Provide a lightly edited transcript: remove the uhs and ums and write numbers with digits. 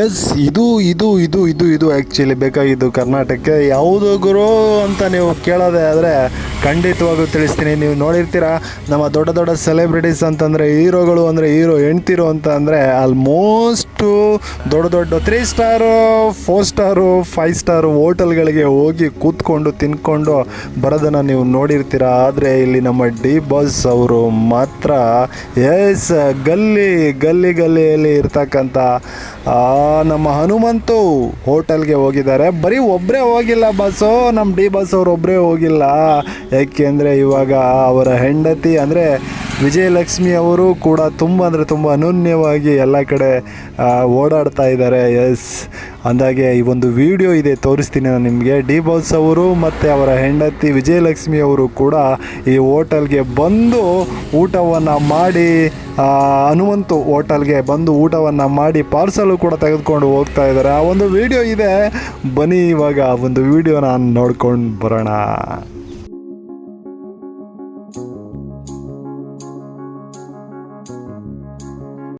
S, ಇದು actually ಬೇಕಾಗಿದ್ದು ಕರ್ನಾಟಕಕ್ಕೆ. ಯಾವುದು ಗುರು ಅಂತ ನೀವು ಕೇಳೋದೇ ಆದರೆ ಖಂಡಿತವಾಗೂ ತಿಳಿಸ್ತೀನಿ. ನೀವು ನೋಡಿರ್ತೀರ ನಮ್ಮ ದೊಡ್ಡ ದೊಡ್ಡ ಸೆಲೆಬ್ರಿಟೀಸ್ ಅಂತಂದರೆ, ಹೀರೋಗಳು ಅಂದರೆ ಹೀರೋ ಹೆಣ್ತಿರು ಅಂತ ಅಂದರೆ ಆಲ್ಮೋಸ್ಟು ದೊಡ್ಡ ದೊಡ್ಡ 3 ಸ್ಟಾರು 4 ಸ್ಟಾರು 5 ಸ್ಟಾರು ಹೋಟೆಲ್ಗಳಿಗೆ ಹೋಗಿ ಕೂತ್ಕೊಂಡು ತಿನ್ಕೊಂಡು ಬರೋದನ್ನು ನೀವು ನೋಡಿರ್ತೀರ. ಆದರೆ ಇಲ್ಲಿ ನಮ್ಮ ಡಿ ಬಾಸ್ ಅವರು ಮಾತ್ರ ಎಸ್ ಗಲ್ಲಿಯಲ್ಲಿ ಇರ್ತಕ್ಕಂಥ ನಮ್ಮ ಹನುಮಂತು ಹೋಟೆಲ್ಗೆ ಹೋಗಿದ್ದಾರೆ. ಬರೀ ಒಬ್ಬರೇ ಹೋಗಿಲ್ಲ ಬಾಸು, ನಮ್ಮ ಡಿ ಬಾಸ್ ಅವರು ಒಬ್ಬರೇ ಹೋಗಿಲ್ಲ. ಯಾಕೆಂದರೆ ಇವಾಗ ಅವರ ಹೆಂಡತಿ ಅಂದರೆ ವಿಜಯಲಕ್ಷ್ಮಿ ಅವರು ಕೂಡ ತುಂಬ ಅಂದರೆ ತುಂಬ ಅನನ್ಯವಾಗಿ ಎಲ್ಲ ಕಡೆ ಓಡಾಡ್ತಾ ಇದ್ದಾರೆ. ಎಸ್, ಅಂದಾಗೆ ಈ ಒಂದು ವಿಡಿಯೋ ಇದೆ, ತೋರಿಸ್ತೀನಿ ನಾನು ನಿಮಗೆ. ಡಿ ಬಾಸ್ ಅವರು ಮತ್ತು ಅವರ ಹೆಂಡತಿ ವಿಜಯಲಕ್ಷ್ಮಿ ಅವರು ಕೂಡ ಈ ಹೋಟೆಲ್ಗೆ ಬಂದು ಊಟವನ್ನು ಮಾಡಿ, ಹನುಮಂತು ಹೋಟೆಲ್ಗೆ ಬಂದು ಊಟವನ್ನು ಮಾಡಿ ಪಾರ್ಸಲು ಕೂಡ ತೆಗೆದುಕೊಂಡು ಹೋಗ್ತಾ ಇದ್ದಾರೆ. ಆ ಒಂದು ವಿಡಿಯೋ ಇದೆ, ಬನ್ನಿ ಇವಾಗ ಆ ಒಂದು ವಿಡಿಯೋನ ನೋಡ್ಕೊಂಡು ಬರೋಣ.